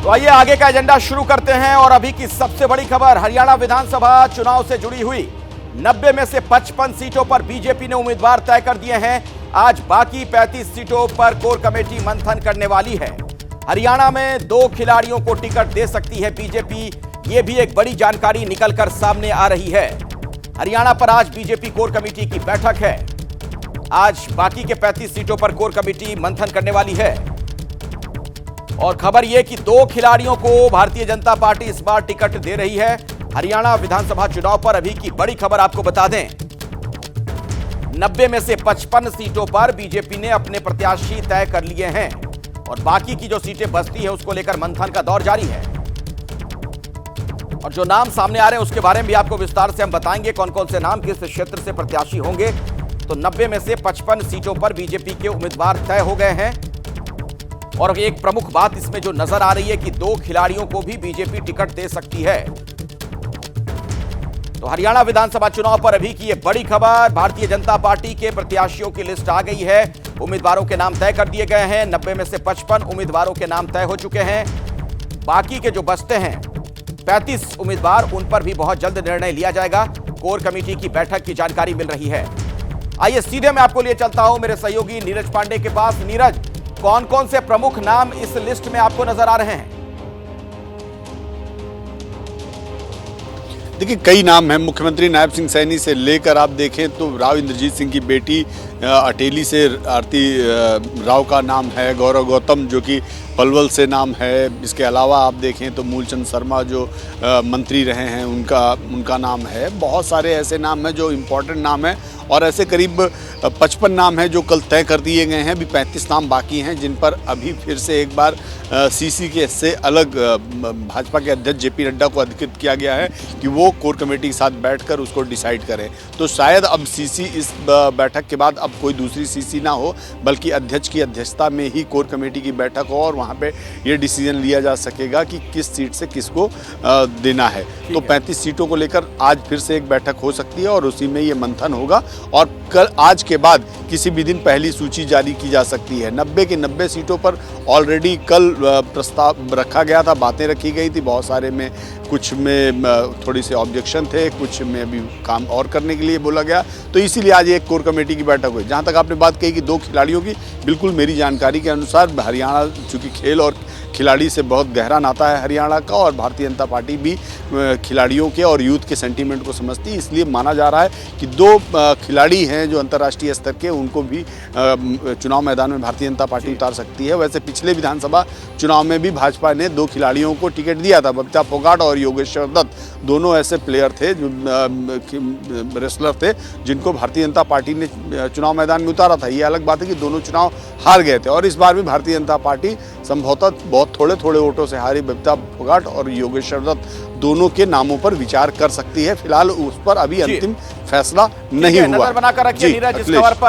तो आइए आगे का एजेंडा शुरू करते हैं और अभी की सबसे बड़ी खबर हरियाणा विधानसभा चुनाव से जुड़ी हुई 90 में से 55 सीटों पर बीजेपी ने उम्मीदवार तय कर दिए हैं। आज बाकी 35 सीटों पर कोर कमेटी मंथन करने वाली है। हरियाणा में 2 खिलाड़ियों को टिकट दे सकती है बीजेपी, यह भी एक बड़ी जानकारी निकलकर सामने आ रही है। हरियाणा पर आज बीजेपी कोर कमेटी की बैठक है। आज बाकी के 35 सीटों पर कोर कमेटी मंथन करने वाली है और खबर यह कि 2 खिलाड़ियों को भारतीय जनता पार्टी इस बार टिकट दे रही है। हरियाणा विधानसभा चुनाव पर अभी की बड़ी खबर आपको बता दें, 90 में से 55 सीटों पर बीजेपी ने अपने प्रत्याशी तय कर लिए हैं और बाकी की जो सीटें बचती है उसको लेकर मंथन का दौर जारी है। और जो नाम सामने आ रहे हैं उसके बारे में भी आपको विस्तार से हम बताएंगे, कौन कौन से नाम किस क्षेत्र से प्रत्याशी होंगे। तो 90 में से 55 सीटों पर बीजेपी के उम्मीदवार तय हो गए हैं और एक प्रमुख बात इसमें जो नजर आ रही है कि 2 खिलाड़ियों को भी बीजेपी टिकट दे सकती है। तो हरियाणा विधानसभा चुनाव पर अभी की ये बड़ी खबर, भारतीय जनता पार्टी के प्रत्याशियों की लिस्ट आ गई है। उम्मीदवारों के नाम तय कर दिए गए हैं। 90 में से 55 उम्मीदवारों के नाम तय हो चुके हैं। बाकी के जो बचते हैं 35 उम्मीदवार, उन पर भी बहुत जल्द निर्णय लिया जाएगा। कोर कमेटी की बैठक की जानकारी मिल रही है। आइए सीधे मैं आपको लिए चलता हूं मेरे सहयोगी नीरज पांडे के पास। नीरज, कौन कौन से प्रमुख नाम इस लिस्ट में आपको नजर आ रहे हैं? देखिए, कई नाम हैं। मुख्यमंत्री नायब सिंह सैनी से लेकर आप देखें तो राव इंद्रजीत सिंह की बेटी अटेली से आरती राव का नाम है। गौरव गौतम जो कि पलवल से नाम है। इसके अलावा आप देखें तो मूलचंद शर्मा जो मंत्री रहे हैं उनका नाम है। बहुत सारे ऐसे नाम हैं जो इम्पोर्टेंट नाम हैं और ऐसे करीब 55 नाम हैं जो कल तय कर दिए गए हैं। अभी 35 नाम बाकी हैं जिन पर अभी फिर से एक बार सीसी के से अलग भाजपा के अध्यक्ष जेपी नड्डा को अधिकृत किया गया है कि वो कोर कमेटी के साथ बैठकर उसको डिसाइड करें। तो शायद अब सीसी इस बैठक के बाद अब कोई दूसरी सीसी ना हो, बल्कि अध्यक्ष की अध्यक्षता में ही कोर कमेटी की बैठक हो और वहाँ पे ये डिसीजन लिया जा सकेगा कि किस सीट से किसको देना है। तो 35 सीटों को लेकर आज फिर से एक बैठक हो सकती है और उसी में ये मंथन होगा और कल आज के बाद किसी भी दिन पहली सूची जारी की जा सकती है। 90 के 90 सीटों पर ऑलरेडी कल प्रस्ताव रखा गया था, बातें रखी गई थी। बहुत सारे में कुछ में थोड़ी से ऑब्जेक्शन थे, कुछ में अभी काम और करने के लिए बोला गया। तो इसीलिए आज एक कोर कमेटी की बैठक हुई। जहाँ तक आपने बात कही कि 2 खिलाड़ियों की, बिल्कुल मेरी जानकारी के अनुसार हरियाणा चूँकि खेल और खिलाड़ी से बहुत गहरा नाता है हरियाणा का और भारतीय जनता पार्टी भी खिलाड़ियों के और यूथ के सेंटीमेंट को समझती है, इसलिए माना जा रहा है कि 2 खिलाड़ी हैं जो अंतर्राष्ट्रीय स्तर के, उनको भी चुनाव मैदान में भारतीय जनता पार्टी उतार सकती है। वैसे पिछले विधानसभा चुनाव में भी भाजपा ने 2 खिलाड़ियों को टिकट दिया था। बबीता फोगाट और योगेश्वर दत्त दोनों ऐसे प्लेयर थे, जो रेसलर थे, जिनको भारतीय जनता पार्टी ने चुनाव मैदान में उतारा था। ये अलग बात है कि दोनों चुनाव हार गए थे और इस बार भी भारतीय जनता पार्टी संभवतः बहुत थोड़े वोटों से हारी। बबीता फोगाट और योगेश्वर दत्त दोनों के नामों पर विचार कर सकती है। फिलहाल उस पर अभी अंतिम फैसला नहीं हुआ। नजर बनाकर रखिए नीरज इस खबर पर।